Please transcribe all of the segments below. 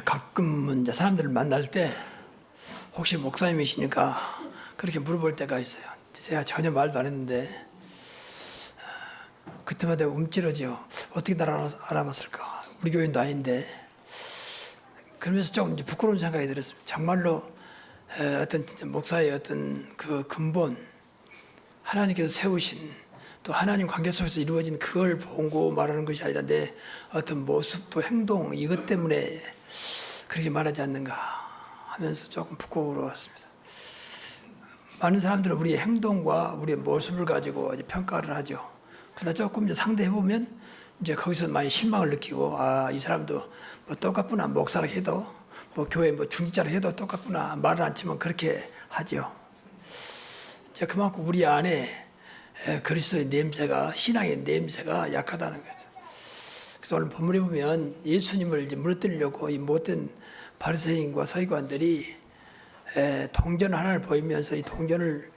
가끔은 이제 사람들을 만날 때 혹시 목사님이시니까 그렇게 물어볼 때가 있어요. 제가 전혀 말도 안 했는데 그때마다 움찔러지요. 어떻게 날 알아봤을까? 우리 교인도 아닌데. 그러면서 좀 이제 부끄러운 생각이 들었습니다. 정말로 어떤 진짜 목사의 어떤 그 근본, 하나님께서 세우신 또 하나님 관계 속에서 이루어진 그걸 보고 말하는 것이 아니라 내 어떤 모습 또 행동 이것 때문에 그렇게 말하지 않는가 하면서 조금 부끄러웠습니다. 많은 사람들은 우리의 행동과 우리의 모습을 가지고 이제 평가를 하죠. 그러나 조금 이제 상대해 보면 이제 거기서 많이 실망을 느끼고 이 사람도 뭐 똑같구나 목사라 해도 뭐 교회 뭐 중직자라 해도 똑같구나 말을 안 치면 그렇게 하죠. 이제 그만큼 우리 안에 그리스도의 냄새가 신앙의 냄새가 약하다는 거죠. 그래서 오늘 본문에 보면 예수님을 이제 무너뜨리려고 이 못된 바리새인과 서기관들이 동전 하나를 보이면서 이 동전을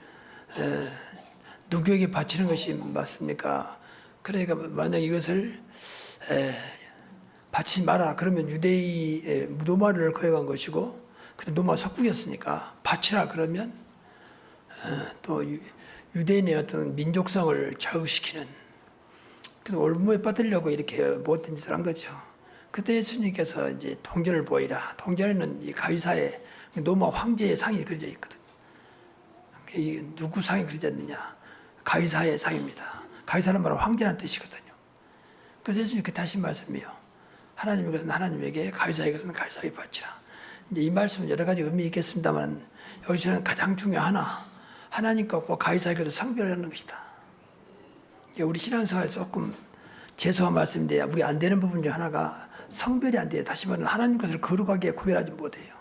누구에게 바치는 것이 맞습니까? 그러니까 만약 이것을 바치지 마라 그러면 유대의 노마를 거역한 것이고 그때 노마 속국이었으니까 바치라 그러면 또 유대인의 어떤 민족성을 자극시키는 그래서 올무에 빠뜨리려고 이렇게 못된 짓을 한 거죠. 그때 예수님께서 이제 동전을 보이라. 동전에는 이 가위사의 노마 황제의 상이 그려져 있거든. 누구 상이 그려져 있느냐? 가위사의 상입니다. 가위사는 바로 황제라는 뜻이거든요. 그래서 예수님께 다시 말씀이요. 하나님의 것은 하나님에게, 가위사의 것은 가위사에게 바치라. 이제 이 말씀은 여러 가지 의미 있겠습니다만 여기서는 가장 중요한 하나님 것과 가위사의 것을 성별하는 것이다. 우리 신앙생활에 조금 죄송한 말씀인데 우리 안 되는 부분 중 하나가 성별이 안 돼요. 다시 말하면 하나님 것을 거룩하게 구별하지 못해요.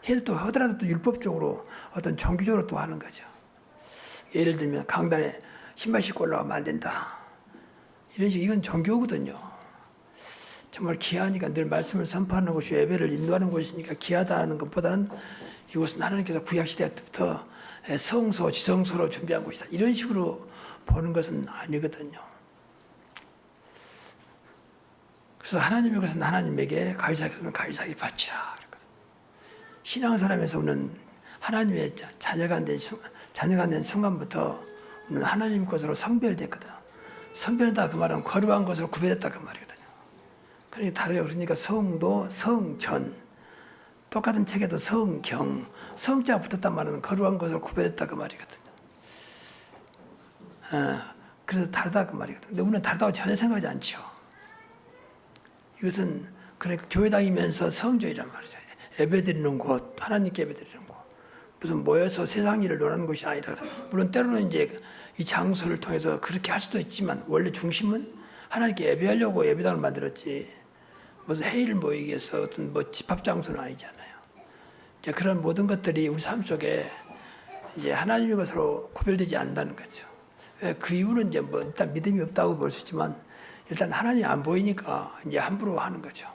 해도 또 하더라도 또 율법적으로 어떤 종교적으로 또 하는 거죠. 예를 들면 강단에 신발 신고 올라가면 안 된다. 이런 식으로 이건 종교거든요. 정말 귀하니까 늘 말씀을 선포하는 것이 예배를 인도하는 것이니까 귀하다는 것보다는 이것은 하나님께서 구약시대 때부터 성소, 지성소로 준비한 것이다. 이런 식으로 보는 것은 아니거든요. 그래서 하나님의 것은 하나님에게, 가위사의 것은 가위사에게 바치라. 신앙사람에서 오는 하나님의 자녀가 된 순간부터 우리는 하나님 것으로 성별됐거든. 성별했다 그 말은 거룩한 것으로 구별했다 그 말이거든요. 그러니까 다르요. 그러니까 성도, 성전, 똑같은 책에도 성경, 성자가 붙었단 말은 거룩한 것으로 구별했다 그 말이거든요. 그래서 다르다 그 말이거든요. 근데 우리는 다르다고 전혀 생각하지 않죠. 이것은 그러니까 교회 다니면서 성전이란 말이죠. 예배드리는 곳, 하나님께 예배드리는 곳. 무슨 모여서 세상 일을 논하는 것이 아니라, 물론 때로는 이제 이 장소를 통해서 그렇게 할 수도 있지만, 원래 중심은 하나님께 예배하려고 예배당을 만들었지, 무슨 회의를 모이기 위해서 어떤 뭐 집합 장소는 아니잖아요. 이제 그런 모든 것들이 우리 삶 속에 이제 하나님의 것으로 구별되지 않는다는 거죠. 그 이유는 이제 뭐 일단 믿음이 없다고 볼 수 있지만, 일단 하나님이 안 보이니까 이제 함부로 하는 거죠.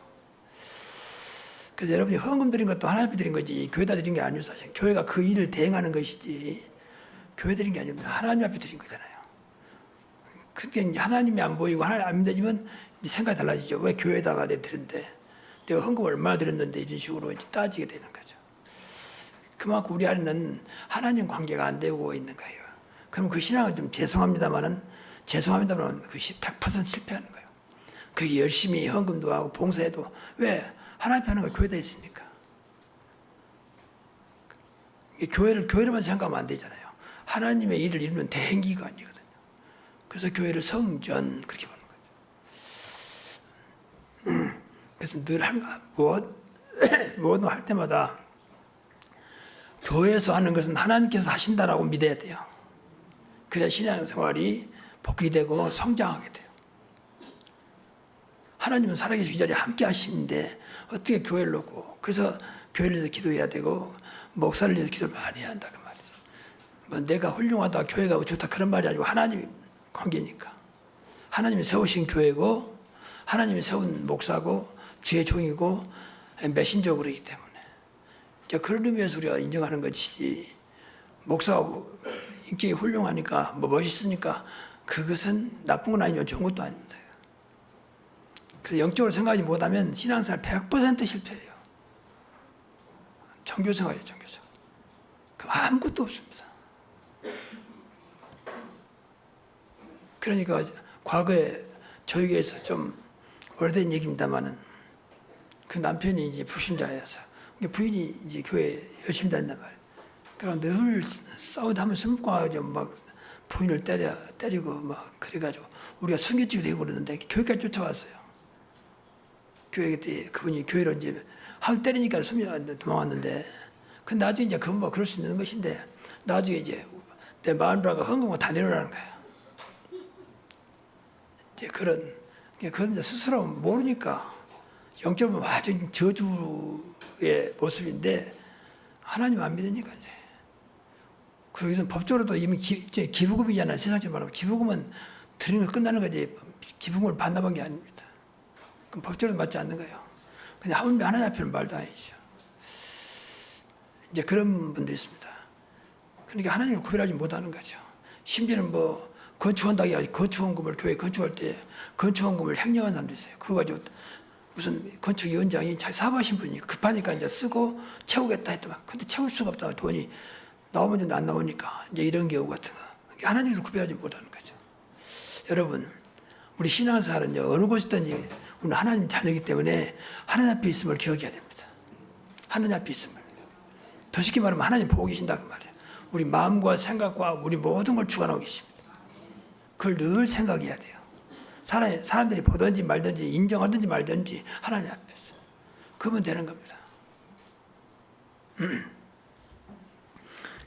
그래서 여러분이 헌금 드린 것도 하나님 드린 거지 교회다 드린 게 아니고 사실 교회가 그 일을 대행하는 것이지 교회 드린 게 아니면 하나님 앞에 드린 거잖아요. 그게 이제 하나님이 안 보이고 하나님 안 믿어지면 이제 생각이 달라지죠. 왜 교회에다가 내 드렸는데 내가 헌금 얼마나 드렸는데 이런 식으로 이제 따지게 되는 거죠. 그만큼 우리 안에는 하나님 관계가 안 되고 있는 거예요. 그럼 그 신앙은 좀 죄송합니다만 그 100% 실패하는 거예요. 그렇게 열심히 헌금도 하고 봉사해도 왜 하나님 하는 거 교회에 있으니까. 교회로만 생각하면 안 되잖아요. 하나님의 일을 이루는 대행기관이거든요. 그래서 교회를 성전 그렇게 보는 거죠. 그래서 늘 뭐든 할 때마다 교회에서 하는 것은 하나님께서 하신다라고 믿어야 돼요. 그래야 신앙생활이 복귀되고 성장하게 돼요. 하나님은 살아계신 자리에 함께 하시는데 어떻게 교회를 놓고 그래서 교회를 위해서 기도해야 되고 목사를 위해서 기도를 많이 해야 한다 그 말이죠. 뭐 내가 훌륭하다 교회가 좋다 그런 말이 아니고 하나님 관계니까 하나님이 세우신 교회고 하나님이 세운 목사고 주의 종이고 메신저고 그러기 때문에 그런 의미에서 우리가 인정하는 것이지 목사가 인격이 훌륭하니까 뭐 멋있으니까 그것은 나쁜 건 아니면 좋은 것도 아닙니다. 그래서 영적으로 생각하지 못하면 신앙생활 100% 실패해요. 종교생활이에요, 종교생활. 그럼 아무것도 없습니다. 그러니까 과거에 저희 교회에서 좀 오래된 얘기입니다만은 그 남편이 이제 불신자여서 부인이 이제 교회 열심히 다닌단 말이에요. 그러니까 늘 싸우다 하면 숨고 가지고 막 부인을 때리고 막 그래가지고 우리가 숨겨지기도 되고 그러는데 교회까지 쫓아왔어요. 교회 때 그분이 교회로 이제 하루 때리니까 도망왔는데 그 나중에 이제 그건 뭐 그럴 수 있는 것인데 나중에 이제 내 마누라가 헌금을 다 내놓으라는 거예요. 이제 그건 이제 스스로 모르니까 영적으로 완전 저주의 모습인데 하나님 안 믿으니까 이제 거기서 법적으로도 이미 기부금이잖아요. 세상적으로 말하면 기부금은 드리면 끝나는 거지 기부금을 반납한 게 아닙니다. 그럼 법적으로 맞지 않는 거예요. 근데 하나님 앞에는 말도 아니죠. 이제 그런 분도 있습니다. 그러니까 하나님을 구별하지 못하는 거죠. 심지어는 뭐 건축한다고 해가지고 건축원금을 교회 건축할 때 건축원금을 횡령한 사람도 있어요. 그거 가지고 무슨 건축위원장이 자기 사업하신 분이 급하니까 이제 쓰고 채우겠다 했더만 근데 채울 수가 없다. 돈이 나오면 안 나오니까 이제 이런 경우 같은 거. 하나님을 구별하지 못하는 거죠. 여러분, 우리 신앙생활은요, 어느 곳이든지 우리는 하나님 자녀이기 때문에 하나님 앞에 있음을 기억해야 됩니다. 하나님 앞에 있음을. 더 쉽게 말하면 하나님 보고 계신다 그 말이에요. 우리 마음과 생각과 우리 모든 걸 주관하고 계십니다. 그걸 늘 생각해야 돼요. 사람들이 보든지 말든지 인정하든지 말든지 하나님 앞에서. 그러면 되는 겁니다.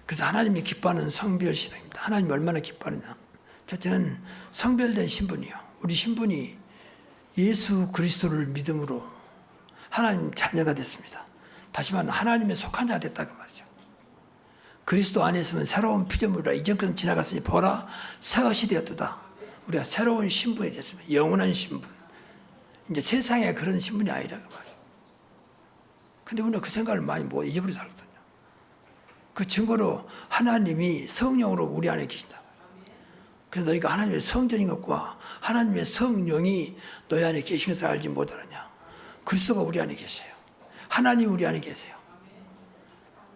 그래서 하나님이 기뻐하는 성별 신앙입니다. 하나님이 얼마나 기뻐하느냐. 첫째는 성별된 신분이요. 우리 신분이 예수 그리스도를 믿음으로 하나님 자녀가 됐습니다. 다시 말하면 하나님의 속한 자가 됐다 그 말이죠. 그리스도 안에 있으면 새로운 피조물이라 이전 것은 지나갔으니 보라 새것이 되었도다. 우리가 새로운 신분이 됐습니다. 영원한 신분. 이제 세상에 그런 신분이 아니라 그 말이에요. 근데 우리는 그 생각을 많이 못 잊어버리고 살거든요. 그 증거로 하나님이 성령으로 우리 안에 계신다. 그래서 너희가 하나님의 성전인 것과 하나님의 성령이 너희 안에 계신 것을 알지 못하느냐. 그리스도가 우리 안에 계세요. 하나님이 우리 안에 계세요.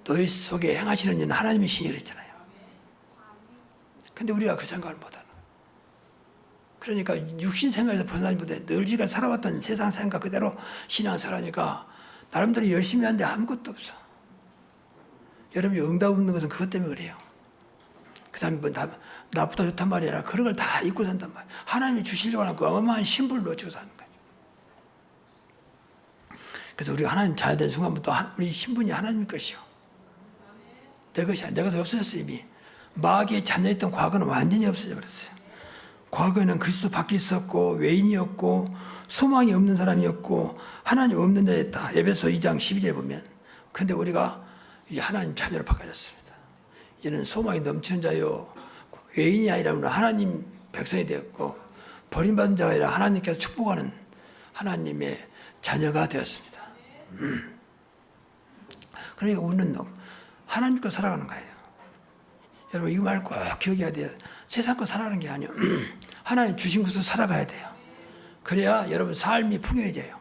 너희 속에 행하시는 일은 하나님의 신이라 했잖아요. 근데 우리가 그 생각을 못하는 거예요. 그러니까 육신 생각에서 벗어나지 못해 늘 지가 살아왔던 세상 생각 그대로 신앙생활하니까 나름대로 열심히 하는데 아무것도 없어. 여러분이 응답 없는 것은 그것 때문에 그래요. 그 사람이 뭐 나보다 좋단 말이 아니라 그런 걸 다 잊고 산단 말이에요. 하나님이 주시려고 하는 그 어마어마한 신분을 놓치고 사는 거예요. 그래서 우리가 하나님 자녀된 순간부터 우리 신분이 하나님 것이요. 내 것이 아니야. 내 것이 없어졌어요 이미. 마귀의 자녀였던 과거는 완전히 없어져 버렸어요. 과거에는 그리스도 밖에 있었고 외인이었고 소망이 없는 사람이었고 하나님 없는 자였다. 에베소 2장 12절에 보면. 근데 우리가 이제 하나님 자녀로 바꿔졌습니다. 이제는 소망이 넘치는 자요. 외인이 아니라 하나님 백성이 되었고 버림받은 자가 아니라 하나님께서 축복하는 하나님의 자녀가 되었습니다. 그러니까 우리는 하나님 거 살아가는 거예요. 여러분 이 말 꼭 기억해야 돼요. 세상 거 살아가는 게 아니에요. 하나님 주신 것으로 살아가야 돼요. 그래야 여러분 삶이 풍요해져요.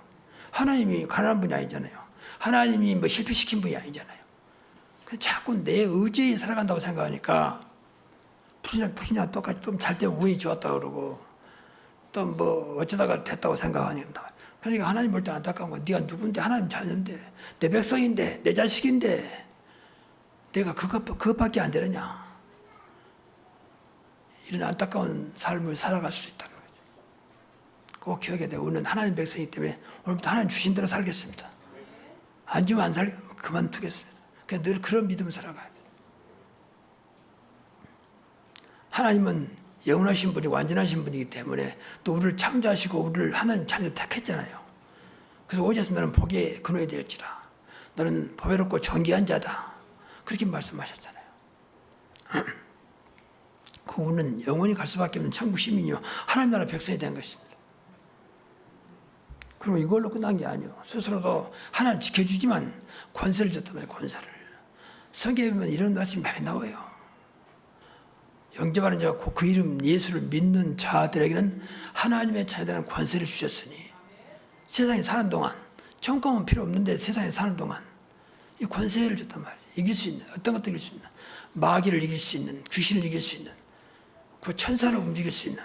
하나님이 가난한 분이 아니잖아요. 하나님이 뭐 실패시킨 분이 아니잖아요. 자꾸 내 의지에 살아간다고 생각하니까 불신자 똑같이 좀 잘 때 운이 좋았다 그러고 또 뭐 어쩌다가 됐다고 생각하니까 그러니까 하나님 볼 때 안타까운 거야. 네가 누군데 하나님 자녀인데 내 백성인데 내 자식인데 내가 그것밖에 안 되느냐. 이런 안타까운 삶을 살아갈 수 있다는 거죠. 꼭 기억해야 돼요. 우리는 하나님 백성이기 때문에 오늘부터 하나님 주신 대로 살겠습니다. 안 주면 안 살게 그만두겠습니다. 그냥 늘 그런 믿음을 살아가야 돼요. 하나님은 영원하신 분이 완전하신 분이기 때문에 또 우리를 창조하시고 우리를 하나님 자녀 택했잖아요. 그래서 오셔서 너는 복의 근원이 될지라. 너는 보배롭고 존귀한 자다. 그렇게 말씀하셨잖아요. 그 우리는 영원히 갈 수밖에 없는 천국 시민이요 하나님 나라 백성이 된 것입니다. 그리고 이걸로 끝난 게 아니에요. 스스로도 하나님 지켜주지만 권세를 줬단 말이에요. 권세를. 성경에 보면 이런 말씀이 많이 나와요. 영접하는 자가 그 이름 예수를 믿는 자들에게는 하나님의 자녀라는 권세를 주셨으니 세상에 사는 동안, 천국은 필요 없는데 세상에 사는 동안 이 권세를 줬단 말이에요. 이길 수 있는, 어떤 것도 이길 수 있는, 마귀를 이길 수 있는, 귀신을 이길 수 있는, 그 천사를 움직일 수 있는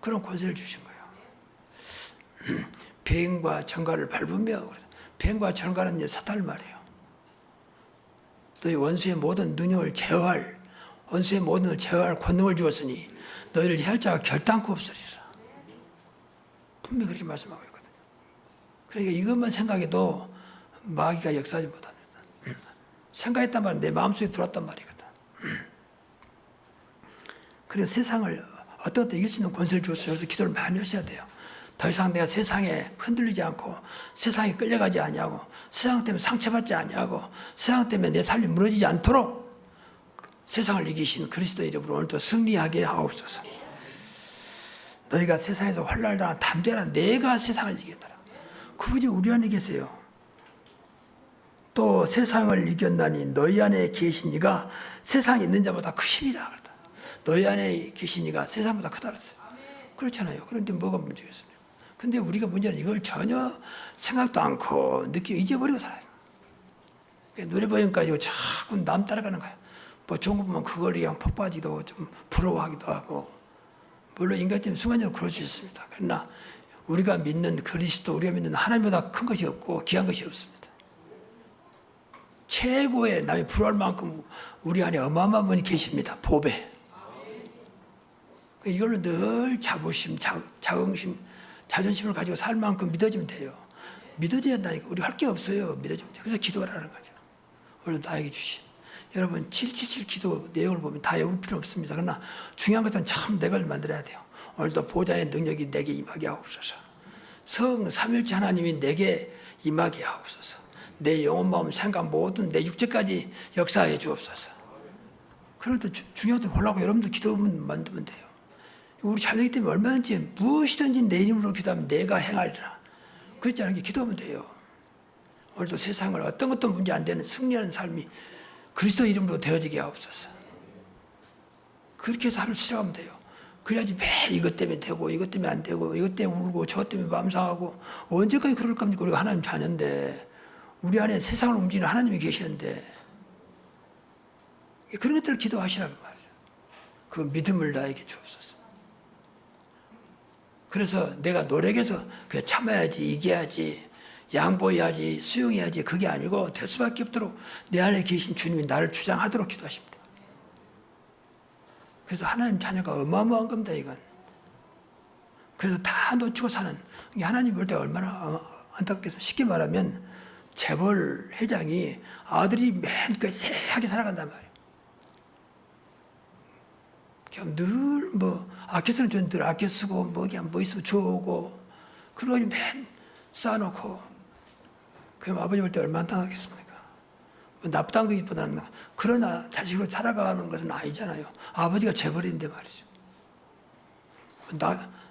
그런 권세를 주신 거예요. 뱀과 정갈을 밟으며, 뱀과 정갈은 사탄을 말해요. 너희 원수의 모든 능력을 제어할, 원수의 모든 걸 제어할 권능을 주었으니 너희를 해할 자가 결단코 없으리라. 분명히 그렇게 말씀하고 있거든요. 그러니까 이것만 생각해도 마귀가 역사하지 못합니다. 생각했단 말은 내 마음속에 들어왔단 말이거든. 그래서 세상을 어떤 것도 이길 수 있는 권세를 주었어요. 그래서 기도를 많이 하셔야 돼요. 더 이상 내가 세상에 흔들리지 않고 세상에 끌려가지 아니하고 세상 때문에 상처받지 아니하고 세상 때문에 내 삶이 무너지지 않도록 세상을 이기신 그리스도 이름으로 오늘도 승리하게 하옵소서. 너희가 세상에서 환난을 당한 담대하라. 내가 세상을 이겼더라. 그분이 우리 안에 계세요. 또 세상을 이겼나니 너희 안에 계신 이가 세상에 있는 자보다 크심이라 그랬다. 너희 안에 계신 이가 세상보다 크다 그랬어요. 그렇잖아요. 그런데 뭐가 문제겠습니까? 근데 우리가 문제는 이걸 전혀 생각도 않고 느끼고 잊어버리고 살아요. 노래 보니까 가지고 자꾸 남 따라가는 거예요. 뭐 좋은 거 보면 그걸 그냥 폭빠지도 좀 부러워하기도 하고, 물론 인간 때문에 순간적으로 그럴 수 있습니다. 그러나 우리가 믿는 그리스도, 우리가 믿는 하나님보다 큰 것이 없고 귀한 것이 없습니다. 최고의 남이 부러워할 만큼 우리 안에 어마어마한 분이 계십니다. 보배. 이걸로 늘 자부심, 자긍심, 자존심을 가지고 살 만큼 믿어지면 돼요. 믿어져야 한다니까. 우리 할 게 없어요. 믿어지면 돼요. 그래서 기도하라는 거죠. 오늘도 나에게 주신. 여러분 777 기도 내용을 보면 다 외울 필요 없습니다. 그러나 중요한 것은 참 내 걸 만들어야 돼요. 오늘도 보좌의 능력이 내게 임하게 하옵소서. 성 삼일째 하나님이 내게 임하게 하옵소서. 내 영혼, 마음, 생각 모든 내 육체까지 역사해 주옵소서. 그래도 중요한 데 보려고 여러분도 기도만 만들면 돼요. 우리 자녀이기 때문에 얼마든지 무엇이든지 내 이름으로 기도하면 내가 행하리라. 그렇지 않은 게 기도하면 돼요. 오늘도 세상을 어떤 것도 문제 안 되는 승리하는 삶이 그리스도 이름으로 되어지게 하옵소서. 그렇게 해서 하루 시작하면 돼요. 그래야지 매일 이것 때문에 되고 이것 때문에 안 되고 이것 때문에 울고 저것 때문에 마음 상하고 언제까지 그럴 겁니까? 우리가 하나님 자녀인데, 우리 안에 세상을 움직이는 하나님이 계시는데 그런 것들을 기도하시라고 말이에요. 그 믿음을 나에게 주옵소서. 그래서 내가 노력해서 그래 참아야지, 이겨야지, 양보해야지, 수용해야지, 그게 아니고 될 수밖에 없도록 내 안에 계신 주님이 나를 주장하도록 기도하십니다. 그래서 하나님 자녀가 어마어마한 겁니다, 이건. 그래서 다 놓치고 사는, 하나님 볼 때 얼마나 안타깝겠습니까? 쉽게 말하면 재벌 회장이 아들이 맨 끝하게 살아간단 말이에요. 그냥 늘 뭐 아껴 쓰는 돈 늘 아껴 쓰고 뭐 그냥 뭐 있으면 줘오고 그러고 맨 쌓아놓고, 그럼 아버지 볼 때 얼마나 당하겠습니까? 뭐 나쁘다는 것보다는, 그러나 자식으로 살아가는 것은 아니잖아요. 아버지가 재벌인데 말이죠.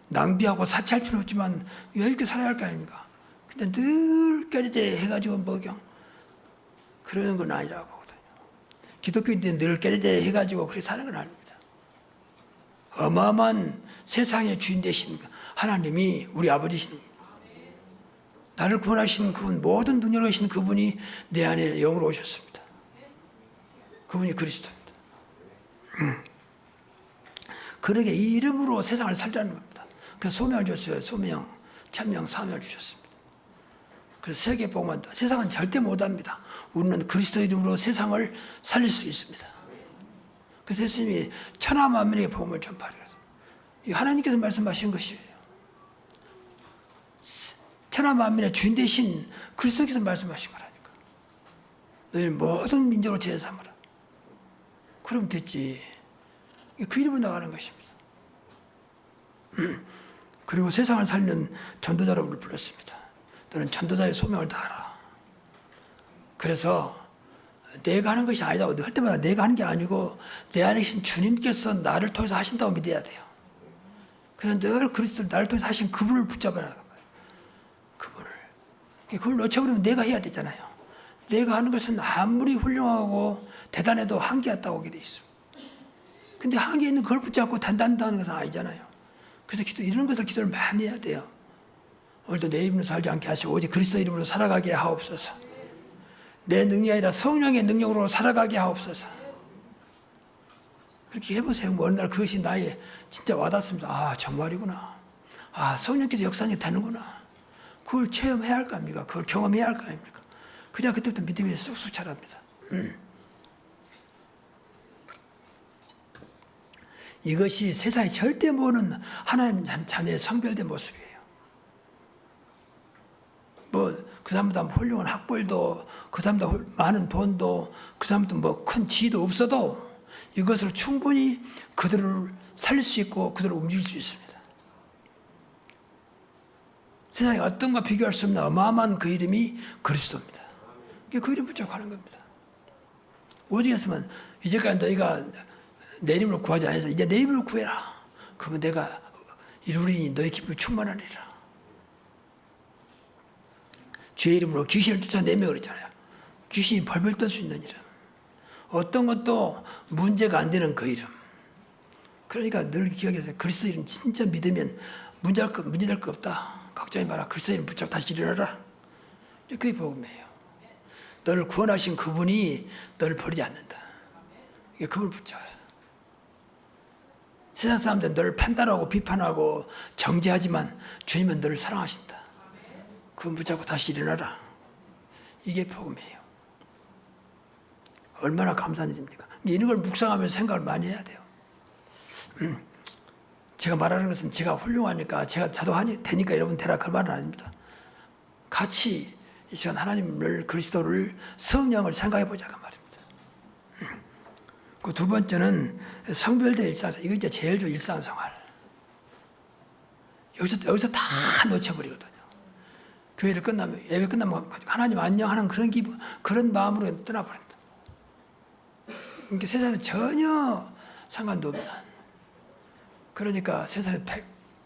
낭비하고 사치할 필요 없지만 여유 있게 살아야 할 거 아닙니까? 근데 늘 깨지대 해가지고 뭐 그냥 그러는 건 아니라고 하거든요. 기독교인들은 늘 깨지대 해가지고 그렇게 사는 건 아닙니다. 어마어마한 세상의 주인 되신 하나님이 우리 아버지신, 나를 구원하신 그분, 모든 능력을 하신 그분이 내 안에 영으로 오셨습니다. 그분이 그리스도입니다. 그러게 이 이름으로 세상을 살자는 겁니다. 그래서 소명을 줬어요. 소명, 천명, 사명을 주셨습니다. 그래서 세계 복음은 세상은 절대 못합니다. 우리는 그리스도 이름으로 세상을 살릴 수 있습니다. 그래서 예수님이 천하 만민에게 복음을 전파하라. 이 하나님께서 말씀하신 것이에요. 천하 만민의 주인 되신 그리스도께서 말씀하신 거라니까. 너희는 모든 민족을 제자 삼으라. 그럼 됐지. 그 이름으로 나가는 것입니다. 그리고 세상을 살리는 전도자라고 우리를 불렀습니다. 너는 전도자의 소명을 다하라. 그래서 내가 하는 것이 아니다. 할 때마다 내가 하는 게 아니고 내 안에 계신 주님께서 나를 통해서 하신다고 믿어야 돼요. 그래서 늘 그리스도를 나를 통해서 하신 그분을 붙잡아야 돼요. 그걸 놓쳐버리면 내가 해야 되잖아요. 내가 하는 것은 아무리 훌륭하고 대단해도 한계가 있다고 돼 있습니다. 근데 한계 있는 그걸 붙잡고 단단하는 것은 아니잖아요. 그래서 이런 것을 기도를 많이 해야 돼요. 오늘도 내 이름으로 살지 않게 하시고 오직 그리스도 이름으로 살아가게 하옵소서. 내 능력이 아니라 성령의 능력으로 살아가게 하옵소서. 그렇게 해보세요. 어느 날 그것이 나의 진짜 와닿습니다. 아, 정말이구나. 아, 성령께서 역사하게 되는구나. 그걸 체험해야 할 거 아닙니까? 그걸 경험해야 할 거 아닙니까? 그냥 그때부터 믿음이 쑥쑥 자랍니다. 이것이 세상이 절대 모르는 하나님 자녀의 성별된 모습이에요. 그 사람보다 훌륭한 학벌도, 그 사람보다 많은 돈도, 그 사람도 큰 지위도 없어도 이것으로 충분히 그들을 살릴 수 있고 그들을 움직일 수 있습니다. 세상에 어떤 것과 비교할 수 없는 어마어마한 그 이름이 그리스도입니다. 그 이름 붙잡고 하는 겁니다. 오직 했으면 이제까지 너희가 내 이름으로 구하지 않아서 이제 내 이름으로 구해라. 그러면 내가 이루리니 너희 기쁨이 충만하리라. 주의 이름으로 귀신을 쫓아내며 그랬잖아요. 귀신이 벌벌 떨 수 있는 이름. 어떤 것도 문제가 안 되는 그 이름. 그러니까 늘 기억해서 그리스도 이름 진짜 믿으면 문제될 거 없다. 걱정이 마라. 그리스도 이름 붙잡고 다시 일어나라. 그게 복음이에요. 너를 구원하신 그분이 너를 버리지 않는다. 이게 그분을 붙잡아. 세상 사람들은 너를 판단하고 비판하고 정죄하지만 주님은 너를 사랑하신다. 그분 붙잡고 다시 일어나라. 이게 복음이에요. 얼마나 감사한 일입니까? 이런 걸 묵상하면서 생각을 많이 해야 돼요. 제가 말하는 것은 제가 훌륭하니까 저도 되니까 여러분 되라 그 말은 아닙니다. 같이 이 시간 하나님을 그리스도를 성령을 생각해 보자 그 말입니다. 그 두 번째는 성별된 일상생활. 이거 이제 제일 좋은 일상생활. 여기서 다 놓쳐버리거든요. 교회를 끝나면 예배 끝나면 하나님 안녕 하는 그런 기분, 그런 마음으로 떠나버린다. 그러니까 세상에 전혀 상관도 없는. 그러니까 세상에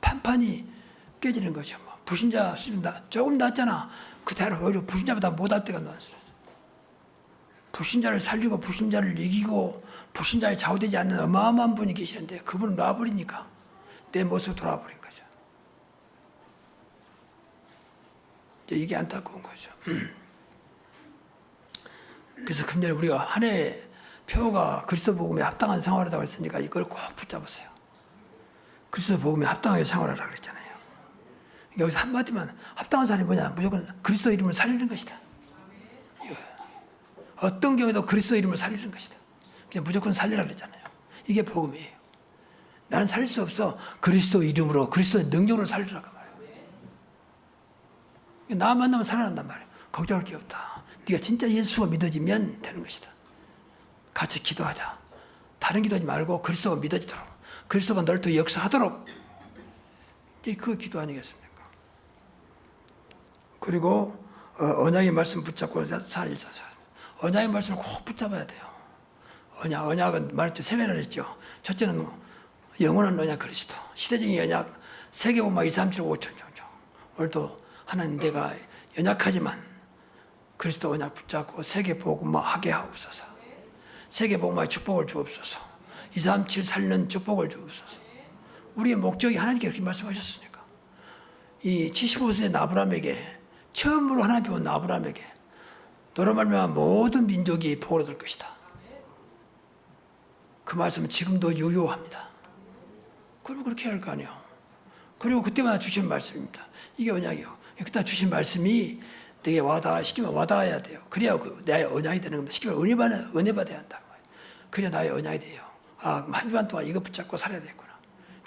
판판이 깨지는 거죠. 불신자 수준 조금 낮잖아. 그대로 오히려 불신자보다 못할 때가 나왔어요. 불신자를 살리고 불신자를 이기고 불신자에 좌우되지 않는 어마어마한 분이 계시는데 그분을 놔버리니까 내 모습으로 돌아버린 거죠. 이제 이게 안타까운 거죠. 그래서 금년에 우리가 한 해 표가 그리스도 복음에 합당한 생활이라고 했으니까 이걸 꼭 붙잡으세요. 그리스도 복음에 합당하게 생활하라고 그랬잖아요. 여기서 한마디만 합당한 사람이 뭐냐? 무조건 그리스도 이름을 살리는 것이다. 어떤 경우에도 그리스도 이름을 살리는 것이다. 그냥 무조건 살리라고 그랬잖아요. 이게 복음이에요. 나는 살릴 수 없어. 그리스도 이름으로, 그리스도의 능력으로 살리라고 말이에요. 나 만나면 살아난단 말이에요. 걱정할 게 없다. 네가 진짜 예수가 믿어지면 되는 것이다. 같이 기도하자. 다른 기도하지 말고 그리스도가 믿어지도록, 그리스도가 너를 더 역사하도록. 이제 그 기도 아니겠습니까? 그리고 언약의 말씀 붙잡고 사는 일상생활. 언약의 말씀을 꼭 붙잡아야 돼요. 언약은 말했죠. 세 배를 했죠. 첫째는 영원한 언약 그리스도. 시대적인 언약, 세계복음화 2, 3, 7, 5천 정도. 오늘도 하나님 내가 연약하지만 그리스도 언약 붙잡고 세계복음화 하게 하옵소서. 세계복음화의 축복을 주옵소서. 2, 3, 7 살리는 축복을 주옵소서. 우리의 목적이 하나님께 그렇게 말씀하셨으니까. 이 75세의 아브라함에게 처음으로 하나님 배운 아브라함에게 너로 말미암아 모든 민족이 복을 얻을 것이다. 그 말씀은 지금도 유효합니다. 그럼 그렇게 할 거 아니에요. 그리고 그때마다 주신 말씀입니다. 이게 언약이에요. 그때 주신 말씀이 내게 시키면 와닿아야 돼요. 그래야 나의 언약이 되는 겁니다. 시키면 은혜 받아야 한다고. 그래야 나의 언약이 돼요. 아, 한 주간 동안 이거 붙잡고 살아야 되겠구나.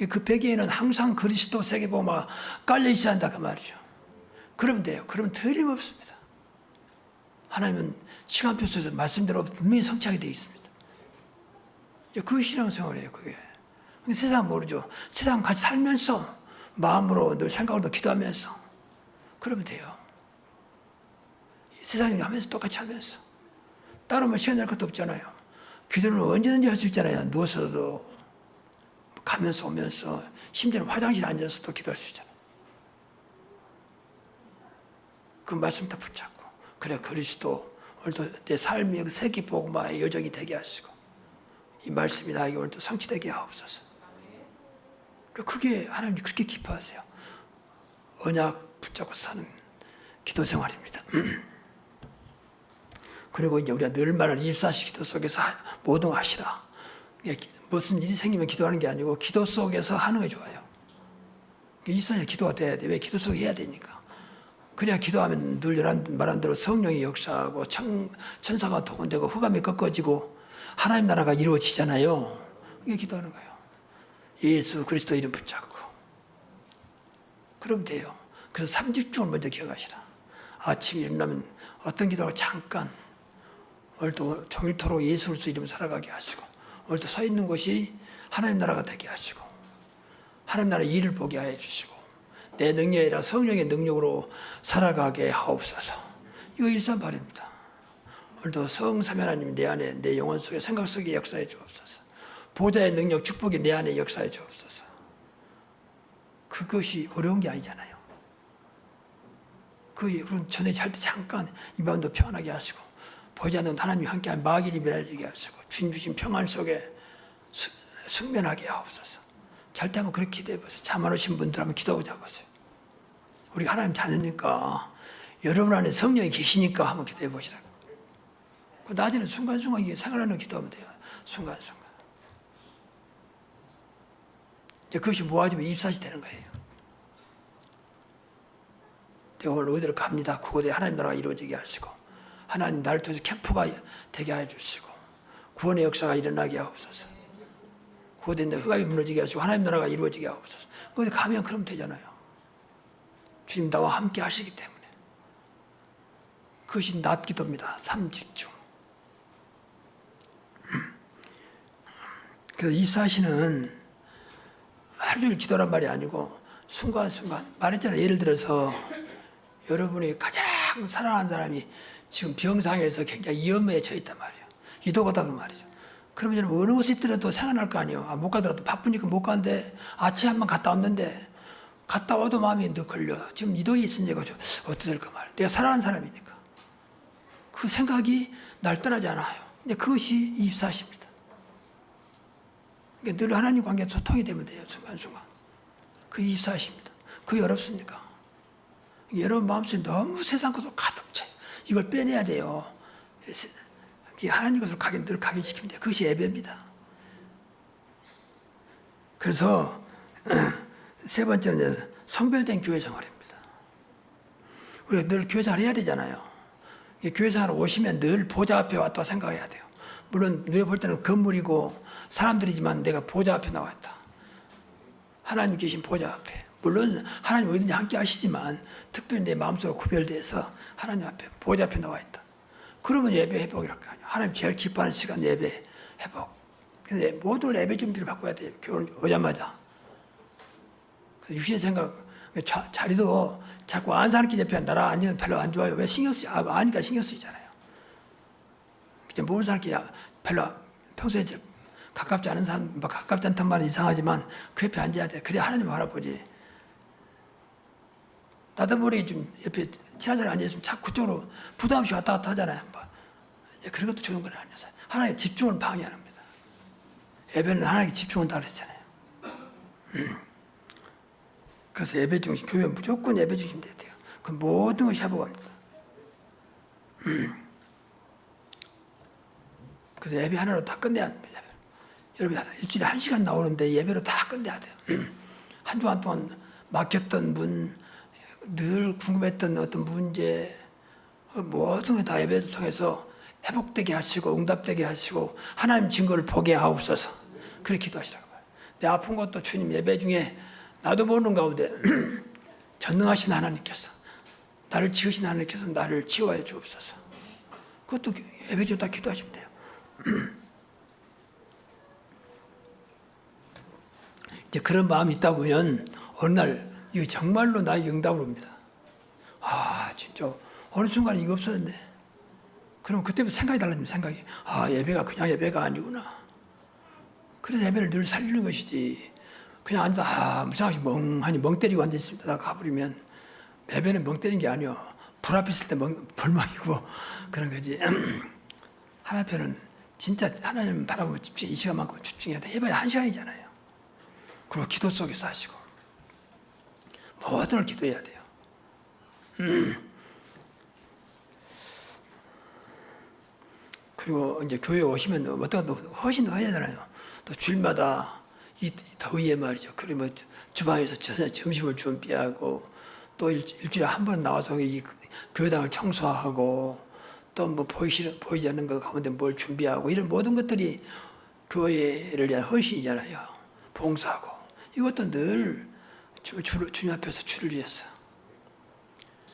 그 베개에는 항상 그리스도 세계복음화가 깔려 있어야 한다 그 말이죠. 그러면 돼요. 그러면 틀림없습니다. 하나님은 시간표 속에서 말씀대로 분명히 성취하게 되어 있습니다. 그 신앙생활이에요. 그게. 세상 모르죠. 세상 같이 살면서 마음으로 늘 생각으로 기도하면서 그러면 돼요. 세상에 하면서 똑같이 하면서 따로 뭐 시간 낼 것도 없잖아요. 기도는 언제든지 할 수 있잖아요. 누워서도 가면서 오면서 심지어는 화장실에 앉아서도 기도할 수 있잖아요. 그 말씀 다 붙잡고 그래 그리스도 오늘도 내 삶이 세계복음화의 여정이 되게 하시고 이 말씀이 나에게 오늘도 성취되게 하옵소서. 그게 하나님이 그렇게 기뻐하세요. 언약 붙잡고 사는 기도 생활입니다. 그리고 이제 우리가 늘 말하는 24시 기도 속에서 모든 걸 하시라. 무슨 일이 생기면 기도하는 게 아니고 기도 속에서 하는 게 좋아요. 24시간 기도가 돼야 돼. 왜? 기도 속에 해야 되니까. 그래야 기도하면 늘 말한 대로 성령이 역사하고 천사가 동원되고 흑암이 꺾어지고 하나님 나라가 이루어지잖아요. 이게 기도하는 거예요. 예수 그리스도 이름 붙잡고. 그러면 돼요. 그래서 삼집중을 먼저 기억하시라. 아침에 일어나면 어떤 기도가 잠깐 오늘도 종일토록 예수 그리스도 이름 살아가게 하시고 오늘도 서 있는 곳이 하나님 나라가 되게 하시고 하나님 나라 일을 보게 하여 주시고 내 능력이 아니라 성령의 능력으로 살아가게 하옵소서. 이거 일삼발입니다. 오늘도 성삼위 하나님 내 안에 내 영혼 속에 생각 속에 역사해 주옵소서. 보좌의 능력 축복이 내 안에 역사해 주옵소서. 그것이 어려운 게 아니잖아요. 그럼 전에 잘 때 잠깐 이 마음도 평안하게 하시고 보좌는 하나님이 함께한 마길이 맺어지게 하시고 주님 주신 평안 속에 숙면하게 하옵소서. 잘 때 한번 그렇게 기도해 보세요. 잠 안 오신 분들 한번 기도하고 보세요. 우리 하나님 자녀니까 여러분 안에 성령이 계시니까 한번 기도해 보시라고. 낮에는 순간순간 이게 생활하는 기도하면 돼요. 순간순간. 이제 그것이 모아지면 24시 되는 거예요. 내가 오늘 어디로 갑니다. 그곳에 하나님 나라가 이루어지게 하시고 하나님 나를 통해서 캠프가 되게 해주시고 구원의 역사가 일어나게 하옵소서. 그곳에 있는 흑암이 무너지게 하시고 하나님 나라가 이루어지게 하옵소서. 거기 가면 그러면 되잖아요. 주님 나와 함께 하시기 때문에. 그것이 낮 기도입니다. 삼집중. 그래서 24시는 하루 종일 기도란 말이 아니고 순간순간 말했잖아요. 예를 들어서 여러분이 가장 사랑하는 사람이 지금 병상에서 굉장히 위험에 처했단 말이에요. 이도가다 그 말이죠. 그러면 여러분 어느 곳에 있더라도 생각날 거 아니에요. 못 가더라도 바쁘니까 못 가는데 아침에 한번 갔다 왔는데 갔다 와도 마음이 늘 걸려. 지금 이동이 있으니까 어떻게 될까 말. 내가 사랑하는 사람이니까. 그 생각이 날 떠나지 않아요. 근데 그것이 24시입니다. 그러니까 늘 하나님 관계 소통이 되면 돼요. 순간순간. 그 24시입니다. 그게 어렵습니까? 여러분 마음속에 너무 세상 것으로 가득 차 있어요. 이걸 빼내야 돼요. 하나님 것으로 늘 각인시키면 돼요. 그것이 예배입니다. 그래서 세 번째는 성별된 교회 생활입니다. 우리가 늘 교회 생활 해야 되잖아요. 교회 생활 오시면 늘 보좌 앞에 왔다 생각해야 돼요. 물론 눈에 볼 때는 건물이고 사람들이지만 내가 보좌 앞에 나와 있다. 하나님 계신 보좌 앞에. 물론 하나님 어디든지 함께 하시지만 특별히 내 마음속으로 구별돼서 하나님 앞에 보좌 앞에 나와 있다. 그러면 예배 회복이랄 거 아니에요. 하나님 제일 기뻐하는 시간 예배 회복. 그래서 모든 예배 준비를 바꿔야 돼요. 교회 오자마자. 유신의 생각, 자리도 자꾸 안 사는 길 옆에 나라 앉으면 별로 안 좋아요. 왜 신경 쓰지? 아니까 신경 쓰이잖아요. 이제 모르는 사람끼리 별로 평소에 가깝지 않은 사람, 가깝지 않단 말은 이상하지만 그 옆에 앉아야 돼. 그래야 하나님 바라보지. 나도 모르게 좀 옆에 친한 사람이 앉아있으면 자꾸 그쪽으로 부담 없이 왔다 갔다 하잖아요. 이제 그런 것도 좋은 건 아니에요. 하나님의 집중을 방해합니다. 예배는 하나님께 집중한다고 그랬잖아요. 그래서 예배 중심, 교회 무조건 예배 중심 돼야 돼요. 그 모든 것이 회복합니다. 그래서 예배 하나로 다 끝내야 합니다. 여러분 일주일에 1시간 나오는데 예배로 다 끝내야 돼요. 한 주간 동안 막혔던 문, 늘 궁금했던 어떤 문제, 모든 걸 다 예배를 통해서 회복되게 하시고 응답되게 하시고 하나님 증거를 보게 하옵소서. 그렇게 기도하시라고 말해요. 내 아픈 것도 주님 예배 중에 나도 모르는 가운데 전능하신 하나님께서 나를 지으신 하나님께서 나를 치유하여 주옵소서. 그것도 예배 중에 다 기도하시면 돼요. 이제 그런 마음이 있다 보면 어느 날 이거 정말로 나에게 응답을 옵니다. 아 진짜 어느 순간 이거 없어졌네. 그럼 그때부터 생각이 달라집니다. 생각이. 아 예배가 그냥 예배가 아니구나. 그래서 예배를 늘 살리는 것이지. 그냥 앉아 무상하게 멍하니 멍 때리고 앉아있습니다. 나 가버리면 예배는 멍 때리는 게 아니요. 불 앞에 있을 때 불망이고 그런 거지. 하나님은 진짜 하나님 바라보고 집중, 이 시간만큼 집중해야 돼. 해봐야 1시간이잖아요. 그리고 기도 속에서 하시고 모든 걸 기도해야 돼요. 그리고 이제 교회 오시면 어떤 것도 훨씬 더 해야 되잖아요. 또 주일마다 이 더위에 말이죠. 그러면 주방에서 점심을 준비하고 또 일주일에 한 번 나와서 이 교회당을 청소하고 또 뭐 보이지 않는 것 가운데 뭘 준비하고 이런 모든 것들이 교회를 위한 헌신이잖아요. 봉사하고 이것도 늘 주님 앞에서 주를 위해서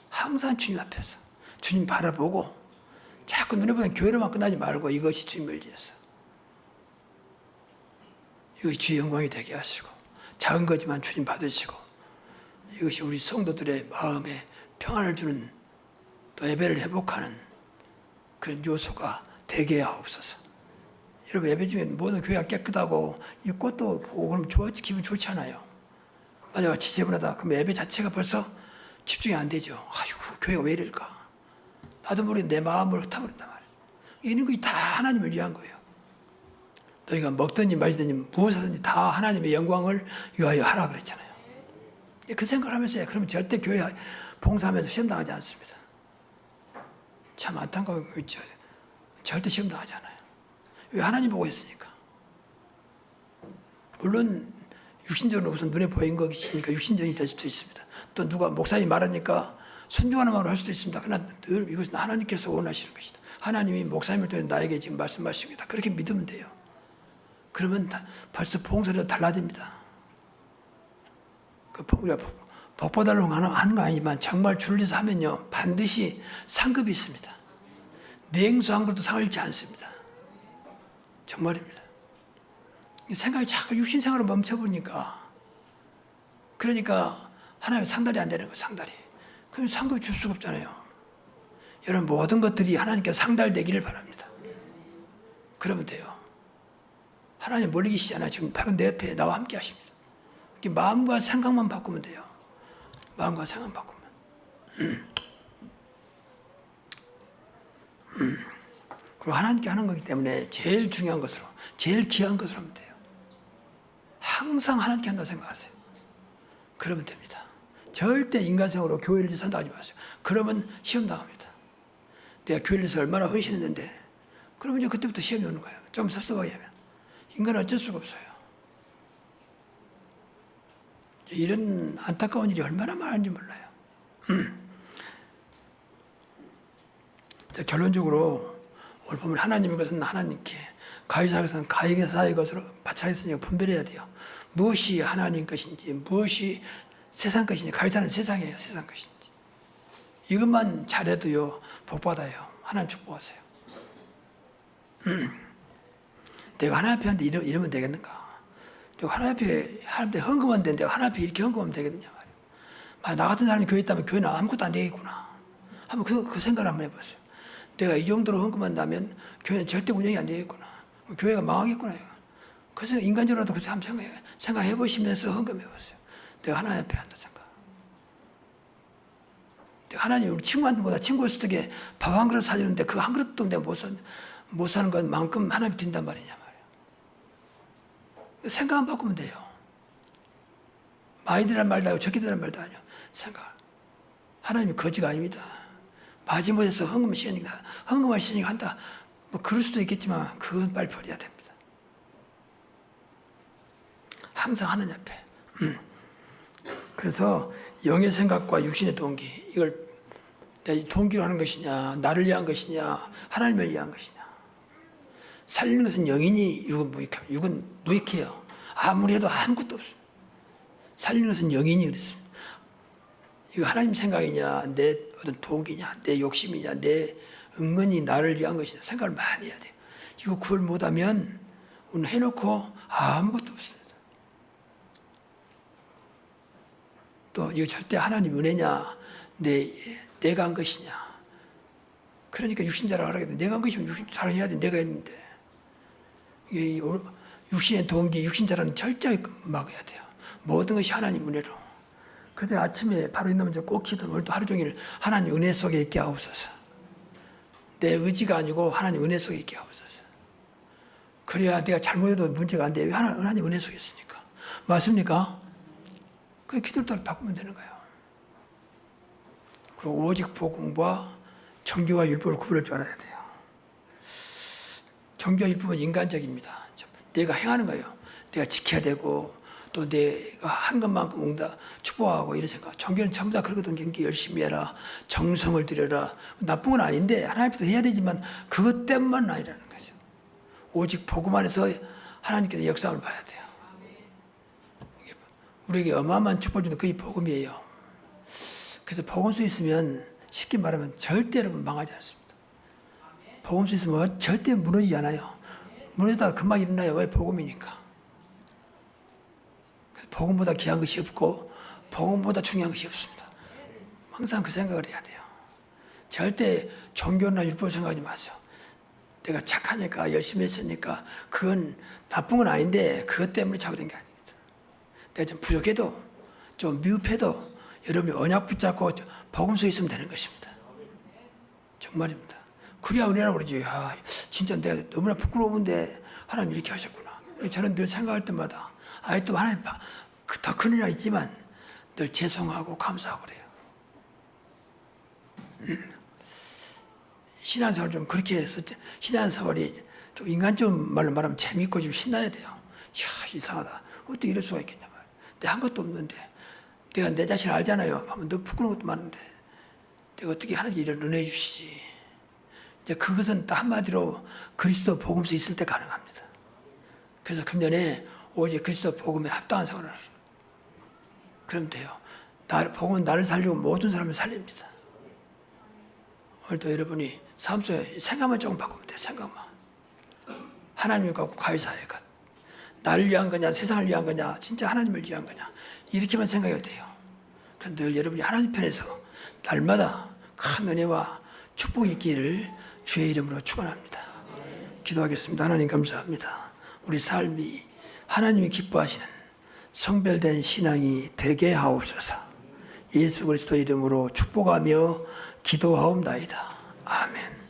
항상 주님 앞에서 주님 바라보고 자꾸 눈에 보이는 교회로만 끝나지 말고 이것이 주님을 위해서 이것이 주의 영광이 되게 하시고 작은 거지만 주님 받으시고 이것이 우리 성도들의 마음에 평안을 주는 또 예배를 회복하는 그런 요소가 되게 하옵소서. 여러분 예배 중에 모든 교회가 깨끗하고 이 꽃도 보고 그러면 기분 좋잖아요. 만약 지저분하다 그러면 예배 자체가 벌써 집중이 안 되죠. 아이고 교회가 왜 이럴까. 나도 모르게 내 마음을 흩어버린단 말이에요. 이런 것이 다 하나님을 위한 거예요. 너희가 먹든지 마시든지 무엇하든지 다 하나님의 영광을 위하여 하라 그랬잖아요. 그 생각을 하면서 해요. 그러면 절대 교회 봉사하면서 시험 당하지 않습니다. 참 안타까운 거 있죠. 절대 시험 당하지 않아요. 왜? 하나님 보고 있으니까. 물론 육신적으로 우선 눈에 보인 것이니까 육신적이 될 수도 있습니다. 또 누가 목사님이 말하니까 순종하는 말을 할 수도 있습니다. 그러나 늘 이것은 하나님께서 원하시는 것이다. 하나님이 목사님을 통해 나에게 지금 말씀하시는 것이다. 그렇게 믿으면 돼요. 그러면 벌써 봉사도 달라집니다. 우리가 복받으려고 하는 거 아니지만 정말 주를 위해서 하면요 반드시 상급이 있습니다. 냉수 한 그릇도 상을 잃지 않습니다. 정말입니다. 생각이 자꾸 육신 생활을 멈춰보니까 그러니까 하나님의 상달이 안 되는 거예요. 상달이. 그럼 상급을 줄 수가 없잖아요. 여러분 모든 것들이 하나님께 상달되기를 바랍니다. 그러면 돼요. 하나님 멀리 계시잖아요. 지금 바로 내 옆에 나와 함께 하십니다. 마음과 생각만 바꾸면 돼요. 마음과 생각만 바꾸면. 그리고 하나님께 하는 거기 때문에 제일 중요한 것으로 제일 귀한 것으로 하면 돼요. 항상 하나님께 한다고 생각하세요. 그러면 됩니다. 절대 인간성으로 교회를 위해서 한다고 하지 마세요. 그러면 시험 당합니다. 내가 교회를 위해서 얼마나 헌신했는데 그러면 이제 그때부터 시험이 오는 거예요. 좀 섭섭하게 하면. 인간은 어쩔 수가 없어요. 이런 안타까운 일이 얼마나 많은지 몰라요. 결론적으로 오늘 보면 하나님의 것은 하나님께 가이사의 것은 가이사의 것으로 바쳐있으니까 분별해야 돼요. 무엇이 하나님 것인지 무엇이 세상 것인지. 가이사는 세상이에요. 세상 것인지. 이것만 잘해도요 복받아요. 하나님 축복하세요. 내가 하나님 앞에 하는데 이러면 되겠는가. 내가 하나님 앞에 헌금하는데 내가 하나님 앞에 이렇게 헌금하면 되겠느냐 말이에요. 나 같은 사람이 교회에 있다면 교회는 아무것도 안 되겠구나. 한번 그 생각을 한번 해보세요. 내가 이 정도로 헌금한다면 교회는 절대 운영이 안 되겠구나. 교회가 망하겠구나. 그래서 인간적으로도 그렇게 한번 생각해 보시면서 헌금해 보세요. 내가 하나님 앞에 한다 생각. 내가 하나님 우리 친구한테보다 친구 있을 때 밥 한 그릇 사주는데 그 한 그릇도 내가 못 사는 것만큼 하나님이 든단 말이냐 말이에요. 생각만 바꾸면 돼요. 많이 들란 말도 아니고 적게 들란 말도 아니요. 생각. 하나님이 거지가 아닙니다. 마지못해서 헌금 시간이니까 헌금할 시간이니까 한다. 뭐 그럴 수도 있겠지만 그건 빨리 버려야 됩니다. 항상 하나님 앞에. 그래서 영의 생각과 육신의 동기 이걸 내 동기로 하는 것이냐 나를 위한 것이냐 하나님을 위한 것이냐. 살리는 것은 영이니 육은 무익해요. 아무리 해도 아무것도 없어요. 살리는 것은 영이니 그랬습니다. 이거 하나님 생각이냐 내 어떤 동기냐 내 욕심이냐 내 은근히 나를 위한 것이냐 생각을 많이 해야 돼요. 이거 그걸 못하면 오늘 해놓고 아무것도 없습니다. 또 이거 절대 하나님 은혜냐 내가 한 것이냐. 그러니까 육신 자랑을 하게 돼. 내가 한 것이면 육신 자랑해야 돼. 내가 했는데. 육신의 동기, 육신 자랑은 철저히 막아야 돼요. 모든 것이 하나님 은혜로. 그런데 아침에 바로 있는 꼭 기도 오늘도 하루 종일 하나님 은혜 속에 있게 하옵소서. 내 의지가 아니고 하나님 은혜 속에 있게 하옵소서. 그래야 내가 잘못해도 문제가 안 돼요. 하나님 은혜 속에 있으니까. 맞습니까? 그 기도를 따라 바꾸면 되는 거예요. 그리고 오직 복음과 정교와 율법을 구별할 줄 알아야 돼요. 정교와 율법은 인간적입니다. 내가 행하는 거예요. 내가 지켜야 되고 또 내가 한 것만큼 축복하고 이런 생각. 정교는 전부 다 그러거든. 경기 열심히 해라. 정성을 들여라. 나쁜 건 아닌데 하나님께서 해야 되지만 그것 때문만 아니라는 거죠. 오직 복음 안에서 하나님께서 역사를 봐야 돼요. 우리에게 어마어마한 축복을 주는 그게 복음이에요. 그래서 복음서 있으면 쉽게 말하면 절대 여러분 망하지 않습니다. 복음서 있으면 절대 무너지지 않아요. 무너지다가 금방 일어나요. 왜? 복음이니까. 복음보다 귀한 것이 없고 복음보다 중요한 것이 없습니다. 항상 그 생각을 해야 돼요. 절대 종교나 율법을 생각하지 마세요. 내가 착하니까 열심히 했으니까 그건 나쁜 건 아닌데 그것 때문에 잘못된 게 아닙니다. 내가 좀 부족해도 좀 미흡해도 여러분이 언약 붙잡고 복음서에 있으면 되는 것입니다. 정말입니다. 그래야 은혜라고 그러지. 야, 진짜 내가 너무나 부끄러운데 하나님 이렇게 하셨구나. 저는 늘 생각할 때마다 또 하나님 더 큰 은혜가 있지만 늘 죄송하고 감사하고 그래요. 신앙생활 좀 그렇게 해서 신앙생활이 좀 인간적인 말로 말하면 재밌고 좀 신나야 돼요. 이야, 이상하다. 어떻게 이럴 수가 있겠냐 말. 내가 한 것도 없는데 내가 내 자신 알잖아요. 하면 너 부끄러운 것도 많은데 내가 어떻게 하는지 이런 은혜 주시지. 이제 그것은 또 한마디로 그리스도 복음서 있을 때 가능합니다. 그래서 금년에 오직 그리스도 복음에 합당한 생활을 하라. 그러면 돼요. 복음은 나를 살리고 모든 사람을 살립니다. 오늘도 여러분이 삶 속에 생각만 조금 바꾸면 돼요. 생각만. 하나님을 갖고 가위사의 것. 나를 위한 거냐 세상을 위한 거냐 진짜 하나님을 위한 거냐 이렇게만 생각해도 돼요. 그런데 늘 여러분이 하나님 편에서 날마다 큰 은혜와 축복이 있기를 주의 이름으로 축원합니다. 기도하겠습니다. 하나님 감사합니다. 우리 삶이 하나님이 기뻐하시는 성별된 신앙이 되게 하옵소서. 예수 그리스도 이름으로 축복하며 기도하옵나이다. 아멘.